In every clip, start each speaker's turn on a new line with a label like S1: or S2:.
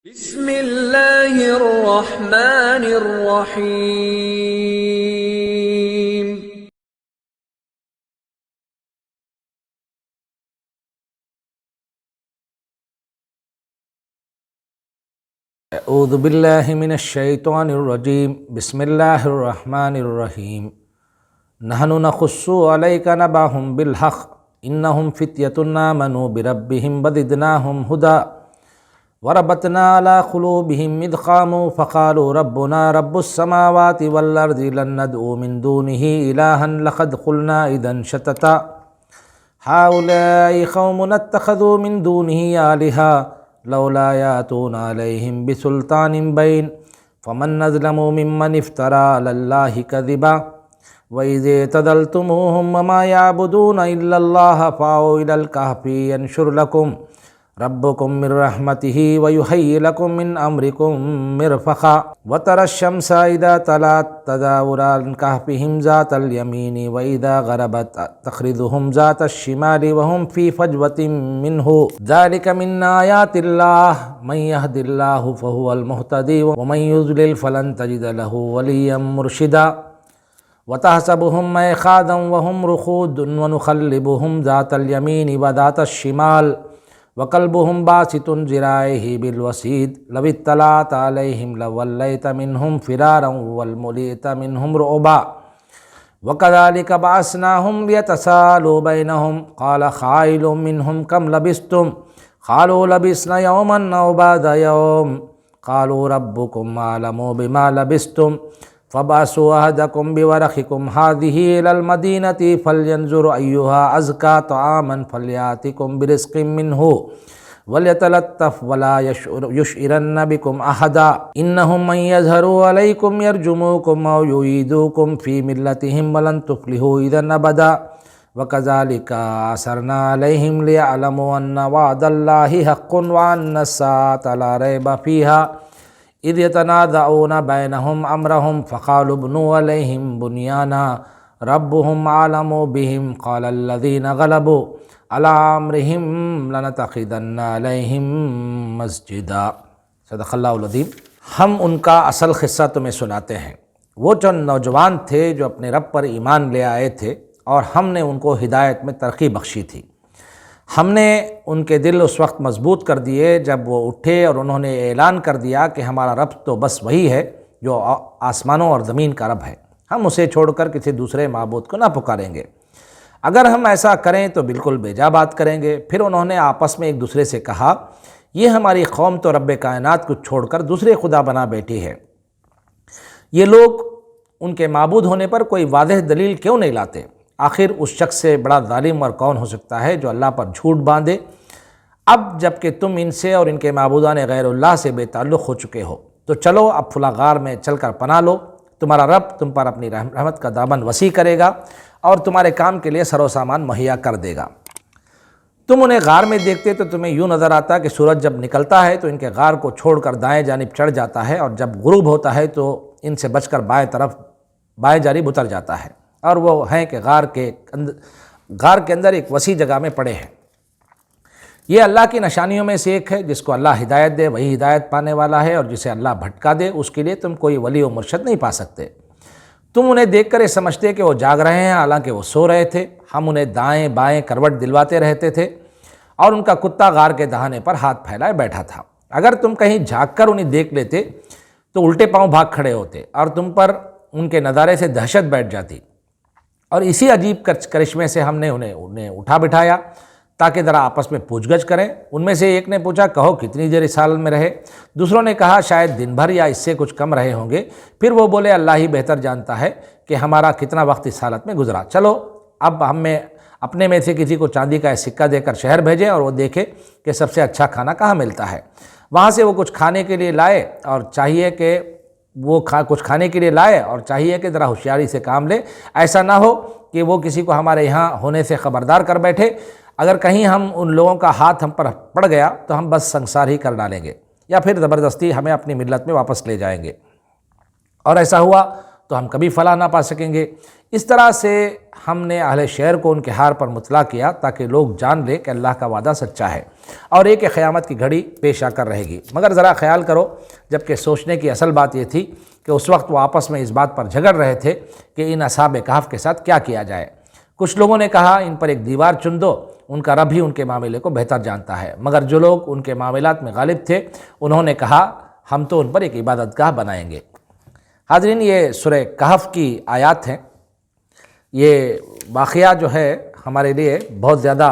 S1: بسم اللہ الرحمن الرحیم۔
S2: اعوذ باللہ من الشیطان الرجیم، بسم اللہ الرحمن الرحیم۔ نحن نقص علیک نبأہم بالحق انہم فتیۃ آمنوا بربہم وزدناہم ھدی وربطنا علی قلوبہم اذ قاموا فقالوا ربنا رب السماوات والارض لن ندعو من دونہ الہا لقد قلنا اذا شططا ہؤلاء قوم اتخذوا من دونہ آلہۃ لولا یاتون علیہم بسلطان بین فمن اظلم ممن افتری علی اللہ کذبا وَإِذِ اعْتَزَلْتُمُوهُمْ وَمَا يَعْبُدُونَ إِلَّا اللَّهَ فَأْوُوا إِلَى الْكَهْفِ يَنشُرْ لَكُمْ رَبُّكُمْ مِنْ رَحْمَتِهِ وَيُهَيِّئْ لَكُمْ مِنْ أَمْرِكُمْ مِرْفَقًا وَتَرَى الشَّمْسَ إِذَا طَلَعَتْ تَزَاوَرُ عَنْ كَهْفِهِمْ ذَاتَ الْيَمِينِ وَإِذَا غَرَبَتْ تَقْرِضُهُمْ ذَاتَ الشِّمَالِ وَهُمْ فِي فَجْوَةٍ مِّنْهُ ذَلِكَ مِنْ آيَاتِ اللَّهِ مَنْ يَهْدِ اللَّهُ فَهُوَ الْمُهْتَدِي وَمَنْ يُضْلِلْ فَلَنْ تَجِدَ لَهُ وَلِيًّا مُّرْشِدًا وَتَحْسَبُهُمْ أَيْقَاظًا وَهُمْ رُقُودٌ وَنُقَلِّبُهُمْ ذَاتَ الْيَمِينِ وَذَاتَ الشِّمَالِ وَقَلْبُهُمْ باسط ذراعيه بالوسيد لو اطلعت عليهم لوليت منهم فرارا ولملئت منهم رعبا وكذلك بعثناهم ليتساءلوا بينهم قال قائل منهم كم لبثتم قالوا لبثنا يوما أو بعض يوم قالوا ربكم أعلم بما لبثتم فبعثوا أحدكم بورقكم هذه إلى المدينة فلينظر أيها أزكى طعاما فليأتكم برزق منه وليتلطف ولا يشعرن بكم أحدا إنهم من يظهروا عليكم يرجموكم أو يعيدوكم في ملتهم ولن تفلحوا إذا أبدا وكذلك أثرنا عليهم ليعلموا أن وعد الله حق وأن الساعة لا ريب فيها اذ يتنازعون بینہم امرہم فقالوا ابنوا علیہم بنیانا ربهم اعلم بهم قال الذین غلبوا علی امرہم لنتخذن علیہم مسجدا۔ صدق اللہ العظیم۔ ہم ان کا اصل قصہ تمہیں سناتے ہیں۔ وہ چند نوجوان تھے جو اپنے رب پر ایمان لے آئے تھے اور ہم نے ان کو ہدایت میں ترقی بخشی تھی۔ ہم نے ان کے دل اس وقت مضبوط کر دیے جب وہ اٹھے اور انہوں نے اعلان کر دیا کہ ہمارا رب تو بس وہی ہے جو آسمانوں اور زمین کا رب ہے، ہم اسے چھوڑ کر کسی دوسرے معبود کو نہ پکاریں گے۔ اگر ہم ایسا کریں تو بالکل بیجا بات کریں گے۔ پھر انہوں نے آپس میں ایک دوسرے سے کہا، یہ ہماری قوم تو رب کائنات کو چھوڑ کر دوسرے خدا بنا بیٹھی ہے، یہ لوگ ان کے معبود ہونے پر کوئی واضح دلیل کیوں نہیں لاتے؟ آخر اس شخص سے بڑا ظالم اور کون ہو سکتا ہے جو اللہ پر جھوٹ باندھے؟ اب جب کہ تم ان سے اور ان کے معبودان غیر اللہ سے بے تعلق ہو چکے ہو تو چلو اب فلاں غار میں چل کر پناہ لو، تمہارا رب تم پر اپنی رحمت کا دامن وسیع کرے گا اور تمہارے کام کے لیے سر و سامان مہیا کر دے گا۔ تم انہیں غار میں دیکھتے تو تمہیں یوں نظر آتا کہ سورج جب نکلتا ہے تو ان کے غار کو چھوڑ کر دائیں جانب چڑھ جاتا ہے اور جب غروب ہوتا ہے تو ان سے بچ کر بائیں جانب اتر جاتا ہے، اور وہ ہیں کہ غار کے اندر ایک وسیع جگہ میں پڑے ہیں۔ یہ اللہ کی نشانیوں میں سے ایک ہے، جس کو اللہ ہدایت دے وہی ہدایت پانے والا ہے، اور جسے اللہ بھٹکا دے اس کے لیے تم کوئی ولی و مرشد نہیں پا سکتے۔ تم انہیں دیکھ کر یہ سمجھتے کہ وہ جاگ رہے ہیں، حالانکہ وہ سو رہے تھے۔ ہم انہیں دائیں بائیں کروٹ دلواتے رہتے تھے اور ان کا کتا غار کے دہانے پر ہاتھ پھیلائے بیٹھا تھا۔ اگر تم کہیں جھانک کر انہیں دیکھ لیتے تو الٹے پاؤں بھاگ کھڑے ہوتے اور تم پر ان کے نظارے سے دہشت بیٹھ جاتی، اور اسی عجیب کرشمے سے ہم نے انہیں اٹھا بٹھایا تاکہ ذرا آپس میں پوچھ گچھ کریں۔ ان میں سے ایک نے پوچھا، کہو کتنی دیر اس حالت میں رہے؟ دوسروں نے کہا، شاید دن بھر یا اس سے کچھ کم رہے ہوں گے۔ پھر وہ بولے، اللہ ہی بہتر جانتا ہے کہ ہمارا کتنا وقت اس حالت میں گزرا۔ چلو اب ہم اپنے میں سے کسی کو چاندی کا ایک سکہ دے کر شہر بھیجیں اور وہ دیکھے کہ سب سے اچھا کھانا کہاں ملتا ہے، وہاں سے وہ کچھ کھانے کے لیے لائے اور چاہیے کہ ذرا ہوشیاری سے کام لے، ایسا نہ ہو کہ وہ کسی کو ہمارے یہاں ہونے سے خبردار کر بیٹھے۔ اگر کہیں ہم ان لوگوں کا ہاتھ ہم پر پڑ گیا تو ہم بس سنسار ہی کر ڈالیں گے، یا پھر زبردستی ہمیں اپنی ملت میں واپس لے جائیں گے۔ اور ایسا ہوا تو ہم کبھی فلاح نہ پا سکیں گے۔ اس طرح سے ہم نے اہل شہر کو ان کے حال پر مطلع کیا تاکہ لوگ جان لیں کہ اللہ کا وعدہ سچا ہے اور ایک قیامت کی گھڑی پیش آ کر رہے گی۔ مگر ذرا خیال کرو، جبکہ سوچنے کی اصل بات یہ تھی کہ اس وقت وہ آپس میں اس بات پر جھگڑ رہے تھے کہ ان اصحاب کہف کے ساتھ کیا کیا جائے۔ کچھ لوگوں نے کہا ان پر ایک دیوار چن دو، ان کا رب ہی ان کے معاملے کو بہتر جانتا ہے، مگر جو لوگ ان کے معاملات میں غالب تھے انہوں نے کہا ہم تو ان پر ایک عبادت گاہ بنائیں گے۔ حاضرین، یہ سورہ کہف کی آیات ہیں۔ یہ واقعہ جو ہے ہمارے لیے بہت زیادہ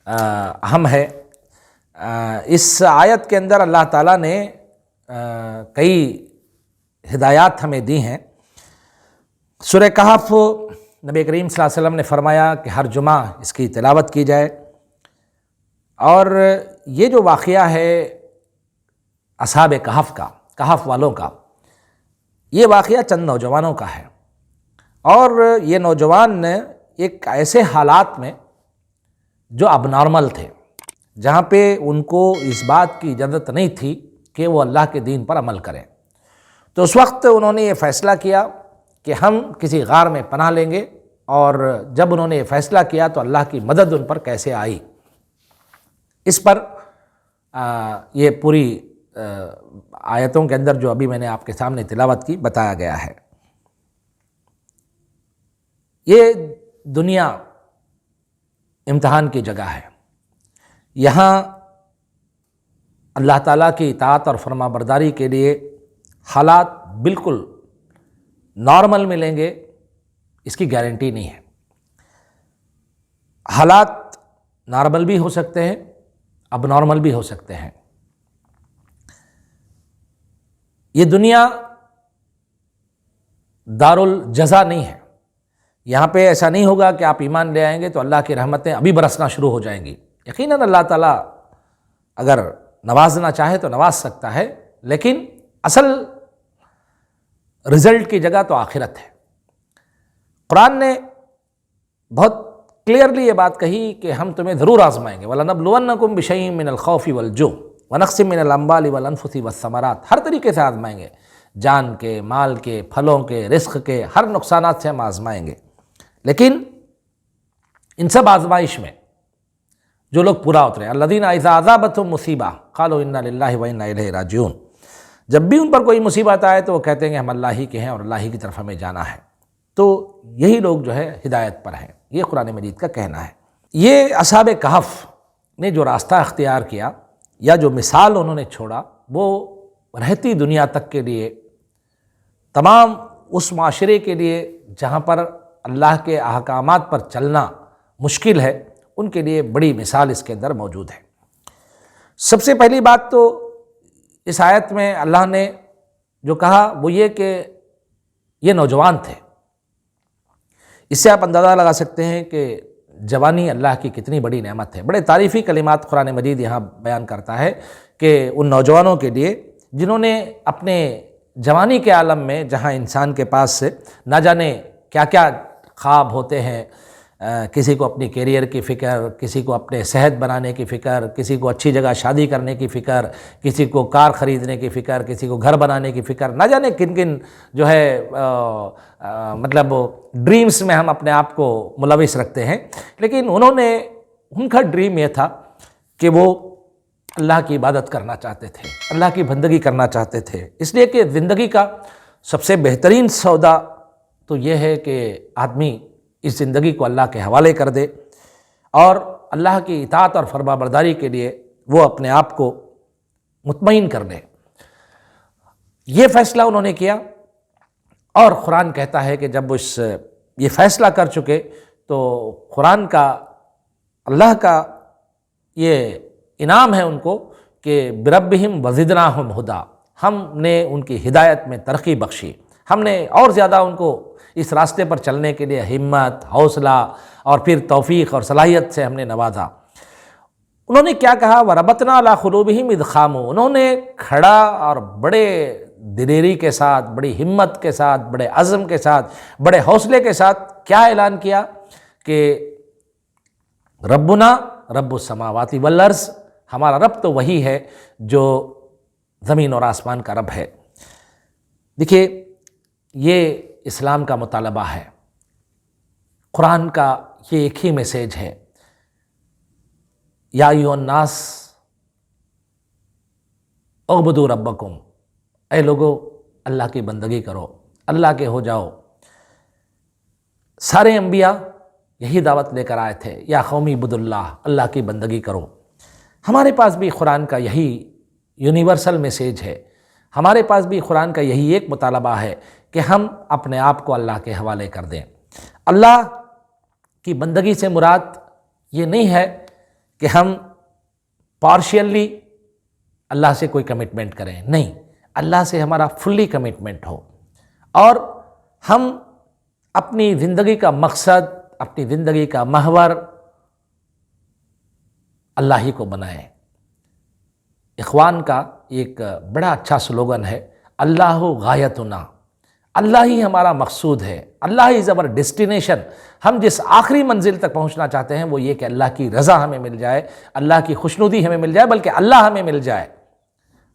S2: اہم ہے۔ اس آیت کے اندر اللہ تعالیٰ نے کئی ہدایات ہمیں دی ہیں۔ سورہ کہف نبی کریم صلی اللہ علیہ وسلم نے فرمایا کہ ہر جمعہ اس کی تلاوت کی جائے، اور یہ جو واقعہ ہے اصحاب کہف کا، کہف والوں کا، یہ واقعہ چند نوجوانوں کا ہے، اور یہ نوجوان ایک ایسے حالات میں جو اب نارمل تھے، جہاں پہ ان کو اس بات کی اجازت نہیں تھی کہ وہ اللہ کے دین پر عمل کریں، تو اس وقت انہوں نے یہ فیصلہ کیا کہ ہم کسی غار میں پناہ لیں گے۔ اور جب انہوں نے یہ فیصلہ کیا تو اللہ کی مدد ان پر کیسے آئی، اس پر یہ پوری آیتوں کے اندر جو ابھی میں نے آپ کے سامنے تلاوت کی بتایا گیا ہے۔ یہ دنیا امتحان کی جگہ ہے، یہاں اللہ تعالیٰ کی اطاعت اور فرما برداری کے لیے حالات بالکل نارمل ملیں گے اس کی گارنٹی نہیں ہے۔ حالات نارمل بھی ہو سکتے ہیں، اب نارمل بھی ہو سکتے ہیں۔ یہ دنیا دار الجزا نہیں ہے، یہاں پہ ایسا نہیں ہوگا کہ آپ ایمان لے آئیں گے تو اللہ کی رحمتیں ابھی برسنا شروع ہو جائیں گی۔ یقیناً اللہ تعالیٰ اگر نوازنا چاہے تو نواز سکتا ہے، لیکن اصل رزلٹ کی جگہ تو آخرت ہے۔ قرآن نے بہت کلیئرلی یہ بات کہی کہ ہم تمہیں ضرور آزمائیں گے، وَلَنَبْلُوَنَّكُمْ بِشَيْءٍ مِّنَ الْخَوْفِ وَالْجُوعِ وَنَقْصٍ مِّنَ الْأَمْوَالِ وَالْأَنفُسِ وَالثَّمَرَاتِ، ہر طریقے سے آزمائیں گے، جان کے، مال کے، پھلوں کے، رزق کے، ہر نقصانات سے ہم آزمائیں گے۔ لیکن ان سب آزمائش میں جو لوگ پورا اترے، الذین اذا اصابتہم مصیبہ قالوا انا للہ وانا الیہ راجعون، جب بھی ان پر کوئی مصیبت آئے تو وہ کہتے ہیں کہ ہم اللہ ہی کے ہیں اور اللہ ہی کی طرف ہمیں جانا ہے۔ تو یہی لوگ جو ہے ہدایت پر ہیں، یہ قرآن مجید کا کہنا ہے۔ یہ اصحاب کہف نے جو راستہ اختیار کیا یا جو مثال انہوں نے چھوڑا، وہ رہتی دنیا تک کے لیے، تمام اس معاشرے کے لیے جہاں پر اللہ کے احکامات پر چلنا مشکل ہے، ان کے لیے بڑی مثال اس کے اندر موجود ہے۔ سب سے پہلی بات تو اس آیت میں اللہ نے جو کہا وہ یہ کہ یہ نوجوان تھے۔ اس سے آپ اندازہ لگا سکتے ہیں کہ جوانی اللہ کی کتنی بڑی نعمت ہے۔ بڑے تعریفی کلمات قرآن مجید یہاں بیان کرتا ہے کہ ان نوجوانوں کے لیے جنہوں نے اپنے جوانی کے عالم میں، جہاں انسان کے پاس نہ جانے کیا کیا خواب ہوتے ہیں، کسی کو اپنی کیریئر کی فکر، کسی کو اپنے صحت بنانے کی فکر، کسی کو اچھی جگہ شادی کرنے کی فکر، کسی کو کار خریدنے کی فکر، کسی کو گھر بنانے کی فکر، نہ جانے کن کن جو ہے مطلب ڈریمز میں ہم اپنے آپ کو ملوث رکھتے ہیں۔ لیکن ان کا ڈریم یہ تھا کہ وہ اللہ کی عبادت کرنا چاہتے تھے، اللہ کی بندگی کرنا چاہتے تھے، اس لیے کہ زندگی کا سب سے بہترین سودا تو یہ ہے کہ آدمی اس زندگی کو اللہ کے حوالے کر دے اور اللہ کی اطاعت اور فرما برداری کے لیے وہ اپنے آپ کو مطمئن کر دے۔ یہ فیصلہ انہوں نے کیا، اور قرآن کہتا ہے کہ جب یہ فیصلہ کر چکے تو قرآن کا، اللہ کا یہ انعام ہے ان کو کہ بربہم وزدناہم ہدا، ہم نے ان کی ہدایت میں ترقی بخشی، ہم نے اور زیادہ ان کو اس راستے پر چلنے کے لیے ہمت، حوصلہ اور پھر توفیق اور صلاحیت سے ہم نے نوازا۔ انہوں نے کیا کہا؟ وَرَبَطْنَا عَلَىٰ قُلُوبِهِمْ اِذْ قَامُوا، انہوں نے کھڑا اور بڑے دلیری کے ساتھ، بڑی ہمت کے ساتھ، بڑے عزم کے ساتھ، بڑے حوصلے کے ساتھ کیا اعلان کیا کہ ربنا رب السماوات والارض، ہمارا رب تو وہی ہے جو زمین اور آسمان کا رب ہے۔ دیکھیے یہ اسلام کا مطالبہ ہے، قرآن کا یہ ایک ہی میسیج ہے، یا ایھا الناس اعبدوا ربکم، اے لوگو اللہ کی بندگی کرو، اللہ کے ہو جاؤ۔ سارے انبیاء یہی دعوت لے کر آئے تھے، یا قومی عبدوا اللہ، اللہ کی بندگی کرو۔ ہمارے پاس بھی قرآن کا یہی یونیورسل میسیج ہے، ہمارے پاس بھی قرآن کا یہی ایک مطالبہ ہے کہ ہم اپنے آپ کو اللہ کے حوالے کر دیں۔ اللہ کی بندگی سے مراد یہ نہیں ہے کہ ہم پارشیلی اللہ سے کوئی کمٹمنٹ کریں، نہیں، اللہ سے ہمارا فلی کمٹمنٹ ہو، اور ہم اپنی زندگی کا مقصد، اپنی زندگی کا محور اللہ ہی کو بنائیں۔ اخوان کا ایک بڑا اچھا سلوگن ہے، اللہ غایتنا، اللہ ہی ہمارا مقصود ہے، اللہ از اور ڈیسٹینیشن۔ ہم جس آخری منزل تک پہنچنا چاہتے ہیں وہ یہ کہ اللہ کی رضا ہمیں مل جائے، اللہ کی خوشنودی ہمیں مل جائے، بلکہ اللہ ہمیں مل جائے۔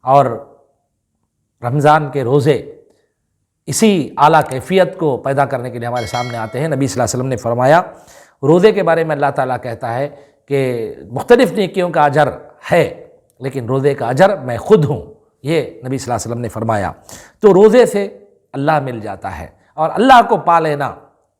S2: اور رمضان کے روزے اسی اعلیٰ کیفیت کو پیدا کرنے کے لیے ہمارے سامنے آتے ہیں۔ نبی صلی اللہ علیہ وسلم نے فرمایا، روزے کے بارے میں اللہ تعالیٰ کہتا ہے کہ مختلف نیکیوں کا اجر ہے، لیکن روزے کا اجر میں خود ہوں، یہ نبی صلی اللہ علیہ وسلم نے فرمایا۔ تو روزے سے اللہ مل جاتا ہے، اور اللہ کو پا لینا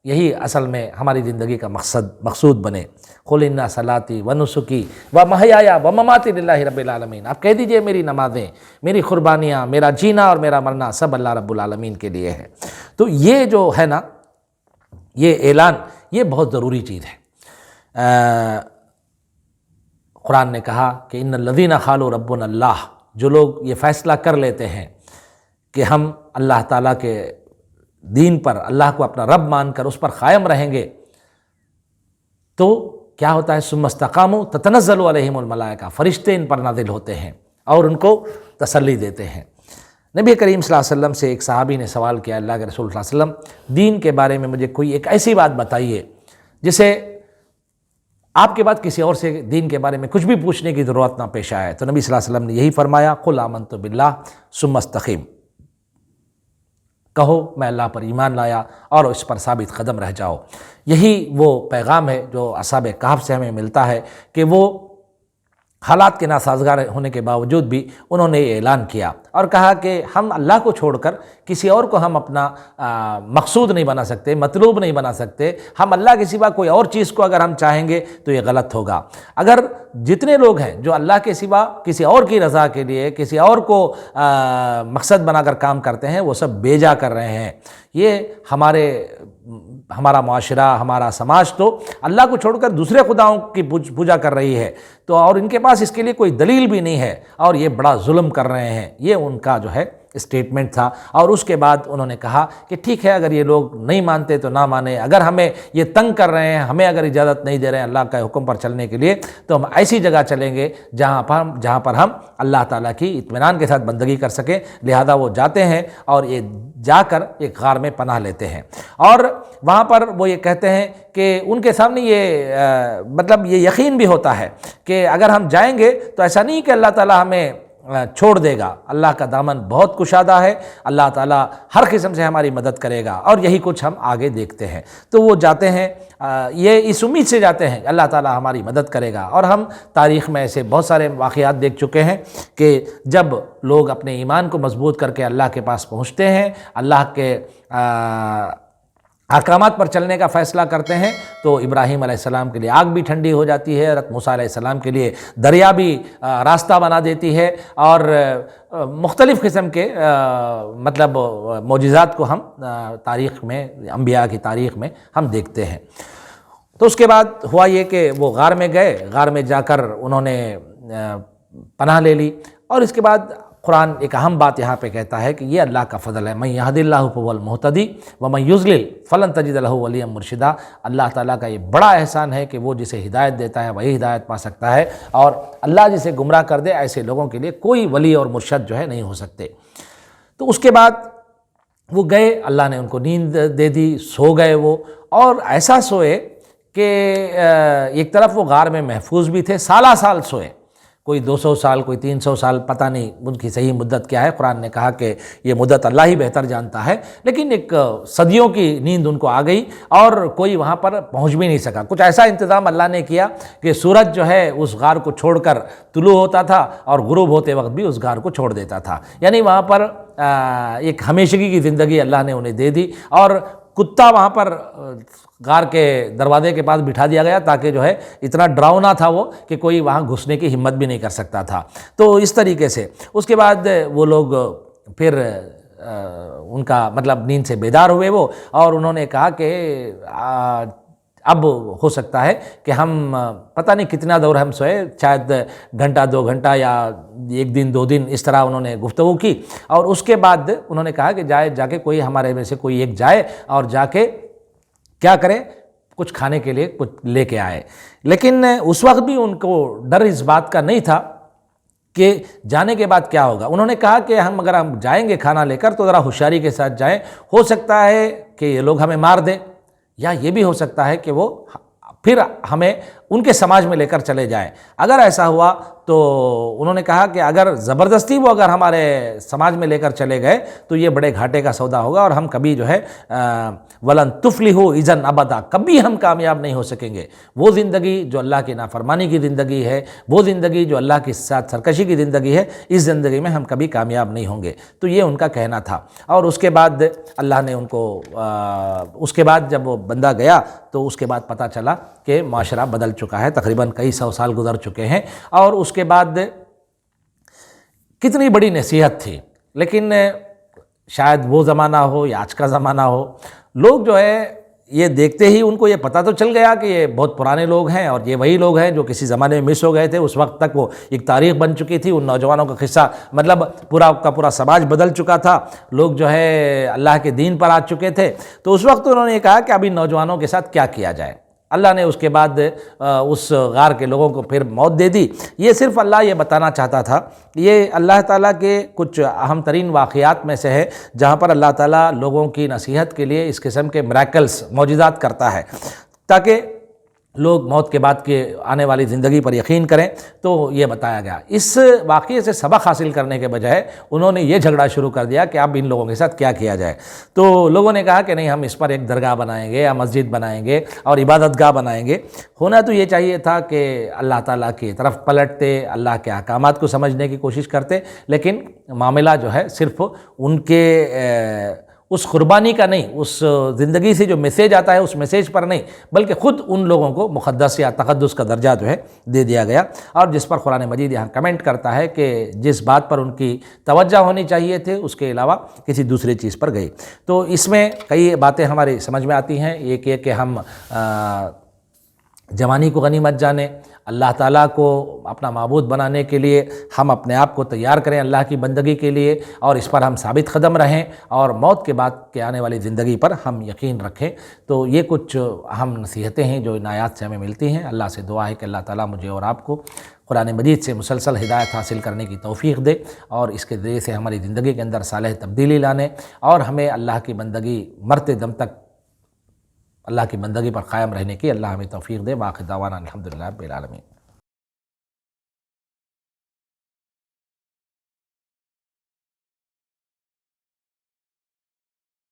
S2: یہی اصل میں ہماری زندگی کا مقصود بنے۔ قل ان صلاتی و نسکی و محیای و مماتی للہ رب العالمین، آپ کہہ دیجئے میری نمازیں، میری قربانیاں، میرا جینا اور میرا مرنا سب اللہ رب العالمین کے لیے ہے۔ تو یہ جو ہے نا، یہ اعلان، یہ بہت ضروری چیز ہے۔ قرآن نے کہا کہ ان الذین قالوا ربنا اللہ، جو لوگ یہ فیصلہ کر لیتے ہیں کہ ہم اللہ تعالیٰ کے دین پر، اللہ کو اپنا رب مان کر اس پر قائم رہیں گے، تو کیا ہوتا ہے، ثم استقاموا تتنزل علیہم الملائکہ، فرشتے ان پر نازل ہوتے ہیں اور ان کو تسلی دیتے ہیں۔ نبی کریم صلی اللہ علیہ وسلم سے ایک صحابی نے سوال کیا، اللہ کے رسول صلی اللہ علیہ وسلم، دین کے بارے میں مجھے کوئی ایک ایسی بات بتائیے جسے آپ کے بعد کسی اور سے دین کے بارے میں کچھ بھی پوچھنے کی ضرورت نہ پیش آئے۔ تو نبی صلی اللہ علیہ وسلم نے یہی فرمایا، قل آمنت باللہ ثم استقم، کہو میں اللہ پر ایمان لایا اور اس پر ثابت قدم رہ جاؤ۔ یہی وہ پیغام ہے جو اصحاب کہف سے ہمیں ملتا ہے کہ وہ حالات کے ناسازگار ہونے کے باوجود بھی انہوں نے یہ اعلان کیا اور کہا کہ ہم اللہ کو چھوڑ کر کسی اور کو ہم اپنا مقصود نہیں بنا سکتے، مطلوب نہیں بنا سکتے۔ ہم اللہ کے سوا کوئی اور چیز کو اگر ہم چاہیں گے تو یہ غلط ہوگا۔ اگر جتنے لوگ ہیں جو اللہ کے سوا کسی اور کی رضا کے لیے کسی اور کو مقصد بنا کر کام کرتے ہیں، وہ سب بیجا کر رہے ہیں۔ یہ ہمارا معاشرہ، ہمارا سماج تو اللہ کو چھوڑ کر دوسرے خداؤں کی پوجا کر رہی ہے، تو اور ان کے پاس اس کے لیے کوئی دلیل بھی نہیں ہے، اور یہ بڑا ظلم کر رہے ہیں۔ یہ ان کا جو ہے اسٹیٹمنٹ تھا، اور اس کے بعد انہوں نے کہا کہ ٹھیک ہے، اگر یہ لوگ نہیں مانتے تو نہ مانیں، اگر ہمیں یہ تنگ کر رہے ہیں، ہمیں اگر اجازت نہیں دے رہے ہیں اللہ کے حکم پر چلنے کے لیے، تو ہم ایسی جگہ چلیں گے جہاں پر ہم اللہ تعالیٰ کی اطمینان کے ساتھ بندگی کر سکیں۔ لہذا وہ جاتے ہیں اور یہ جا کر ایک غار میں پناہ لیتے ہیں، اور وہاں پر وہ یہ کہتے ہیں کہ ان کے سامنے یہ مطلب یہ یقین بھی ہوتا ہے کہ اگر ہم جائیں گے تو ایسا نہیں کہ اللہ تعالیٰ ہمیں چھوڑ دے گا، اللہ کا دامن بہت کشادہ ہے، اللہ تعالیٰ ہر قسم سے ہماری مدد کرے گا، اور یہی کچھ ہم آگے دیکھتے ہیں۔ تو وہ جاتے ہیں، یہ اس امید سے جاتے ہیں کہ اللہ تعالیٰ ہماری مدد کرے گا، اور ہم تاریخ میں ایسے بہت سارے واقعات دیکھ چکے ہیں کہ جب لوگ اپنے ایمان کو مضبوط کر کے اللہ کے پاس پہنچتے ہیں، اللہ کے احکامات پر چلنے کا فیصلہ کرتے ہیں، تو ابراہیم علیہ السلام کے لیے آگ بھی ٹھنڈی ہو جاتی ہے، حضرت موسیٰ علیہ السلام کے لیے دریا بھی راستہ بنا دیتی ہے، اور مختلف قسم کے مطلب معجزات کو ہم تاریخ میں، انبیاء کی تاریخ میں ہم دیکھتے ہیں۔ تو اس کے بعد ہوا یہ کہ وہ غار میں گئے، غار میں جا کر انہوں نے پناہ لے لی، اور اس کے بعد قرآن ایک اہم بات یہاں پہ کہتا ہے کہ یہ اللہ کا فضل ہے، من یہد اللہ فہو المہتدی ومن یضلل فلن تجد لہ ولیا مرشدا۔ اللہ تعالیٰ کا یہ بڑا احسان ہے کہ وہ جسے ہدایت دیتا ہے وہی ہدایت پا سکتا ہے، اور اللہ جسے گمراہ کر دے ایسے لوگوں کے لیے کوئی ولی اور مرشد جو ہے نہیں ہو سکتے۔ تو اس کے بعد وہ گئے، اللہ نے ان کو نیند دے دی، سو گئے وہ، اور ایسا سوئے کہ ایک طرف وہ غار میں محفوظ بھی تھے، سالہ سال سوئے، کوئی 200 سال، کوئی 300 سال، پتہ نہیں ان کی صحیح مدت کیا ہے۔ قرآن نے کہا کہ یہ مدت اللہ ہی بہتر جانتا ہے، لیکن ایک صدیوں کی نیند ان کو آ گئی اور کوئی وہاں پر پہنچ بھی نہیں سکا۔ کچھ ایسا انتظام اللہ نے کیا کہ سورج جو ہے اس غار کو چھوڑ کر طلوع ہوتا تھا اور غروب ہوتے وقت بھی اس غار کو چھوڑ دیتا تھا، یعنی وہاں پر ایک ہمیشگی کی زندگی اللہ نے انہیں دے دی، اور کتا وہاں پر غار کے دروازے کے پاس بٹھا دیا گیا تاکہ جو ہے اتنا ڈراؤنا تھا وہ کہ کوئی وہاں گھسنے کی ہمت بھی نہیں کر سکتا تھا۔ تو اس طریقے سے اس کے بعد وہ لوگ پھر ان کا مطلب نیند سے بیدار ہوئے وہ، اور انہوں نے کہا کہ اب ہو سکتا ہے کہ ہم پتہ نہیں کتنا دور ہم سوئے، شاید گھنٹہ 2 گھنٹہ یا 1 دن 2 دن، اس طرح انہوں نے گفتگو کی، اور اس کے بعد انہوں نے کہا کہ جا کے کوئی ہمارے میں سے کوئی ایک جائے اور جا کے کیا کرے، کچھ کھانے کے لیے کچھ لے کے آئے۔ لیکن اس وقت بھی ان کو ڈر اس بات کا نہیں تھا کہ جانے کے بعد کیا ہوگا۔ انہوں نے کہا کہ اگر ہم جائیں گے کھانا لے کر تو ذرا ہوشیاری کے ساتھ جائیں، ہو سکتا ہے کہ یہ لوگ ہمیں مار دیں، یا یہ بھی ہو سکتا ہے کہ وہ پھر ہمیں ان کے سماج میں لے کر چلے جائیں۔ اگر ایسا ہوا تو انہوں نے کہا کہ اگر زبردستی وہ اگر ہمارے سماج میں لے کر چلے گئے تو یہ بڑے گھاٹے کا سودا ہوگا، اور ہم کبھی جو ہے وَلَن تُفْلِحُوا اِذًا أَبَدًا، کبھی ہم کامیاب نہیں ہو سکیں گے۔ وہ زندگی جو اللہ کی نافرمانی کی زندگی ہے، وہ زندگی جو اللہ کے ساتھ سرکشی کی زندگی ہے، اس زندگی میں ہم کبھی کامیاب نہیں ہوں گے۔ تو یہ ان کا کہنا تھا، اور اس کے بعد اللہ نے ان کو اس کے بعد جب وہ بندہ گیا تو اس کے بعد پتہ چلا کہ معاشرہ بدل چکا ہے، تقریباً کئی 100 سال گزر چکے ہیں، اور اس کے بعد کتنی بڑی نصیحت تھی، لیکن شاید وہ زمانہ ہو یا آج کا زمانہ ہو، لوگ جو ہے یہ دیکھتے ہی ان کو یہ پتہ تو چل گیا کہ یہ بہت پرانے لوگ ہیں، اور یہ وہی لوگ ہیں جو کسی زمانے میں مس ہو گئے تھے، اس وقت تک وہ ایک تاریخ بن چکی تھی، ان نوجوانوں کا قصہ مطلب پورا کا پورا سماج بدل چکا تھا، لوگ جو ہے اللہ کے دین پر آ چکے تھے۔ تو اس وقت انہوں نے کہا کہ اب ان نوجوانوں کے ساتھ کیا کیا جائے۔ اللہ نے اس کے بعد اس غار کے لوگوں کو پھر موت دے دی۔ یہ صرف اللہ یہ بتانا چاہتا تھا، یہ اللہ تعالیٰ کے کچھ اہم ترین واقعات میں سے ہے جہاں پر اللہ تعالیٰ لوگوں کی نصیحت کے لیے اس قسم کے میراکلز، معجزات کرتا ہے، تاکہ لوگ موت کے بعد کے آنے والی زندگی پر یقین کریں۔ تو یہ بتایا گیا۔ اس واقعے سے سبق حاصل کرنے کے بجائے انہوں نے یہ جھگڑا شروع کر دیا کہ اب ان لوگوں کے ساتھ کیا کیا جائے۔ تو لوگوں نے کہا کہ نہیں، ہم اس پر ایک درگاہ بنائیں گے یا مسجد بنائیں گے اور عبادت گاہ بنائیں گے۔ ہونا تو یہ چاہیے تھا کہ اللہ تعالیٰ کی طرف پلٹتے، اللہ کے احکامات کو سمجھنے کی کوشش کرتے، لیکن معاملہ جو ہے صرف ان کے اس قربانی کا نہیں، اس زندگی سے جو میسیج آتا ہے اس میسیج پر نہیں، بلکہ خود ان لوگوں کو مقدس یا تقدس کا درجہ جو ہے دے دیا گیا، اور جس پر قرآن مجید یہاں کمنٹ کرتا ہے کہ جس بات پر ان کی توجہ ہونی چاہیے تھے اس کے علاوہ کسی دوسری چیز پر گئی۔ تو اس میں کئی باتیں ہماری سمجھ میں آتی ہیں۔ ایک یہ کہ ہم جوانی کو غنیمت جانیں، اللہ تعالیٰ کو اپنا معبود بنانے کے لیے ہم اپنے آپ کو تیار کریں اللہ کی بندگی کے لیے، اور اس پر ہم ثابت قدم رہیں، اور موت کے بعد کے آنے والی زندگی پر ہم یقین رکھیں۔ تو یہ کچھ اہم نصیحتیں ہیں جو ان آیات سے ہمیں ملتی ہیں۔ اللہ سے دعا ہے کہ اللہ تعالیٰ مجھے اور آپ کو قرآن مجید سے مسلسل ہدایت حاصل کرنے کی توفیق دے، اور اس کے ذریعے سے ہماری زندگی کے اندر صالح تبدیلی لانے، اور ہمیں اللہ کی بندگی مرتے دم تک اللہ کی بندگی پر قائم رہنے کی اللہ ہمیں توفیق دے۔ باقی دعوانا الحمدللہ رب العالمین۔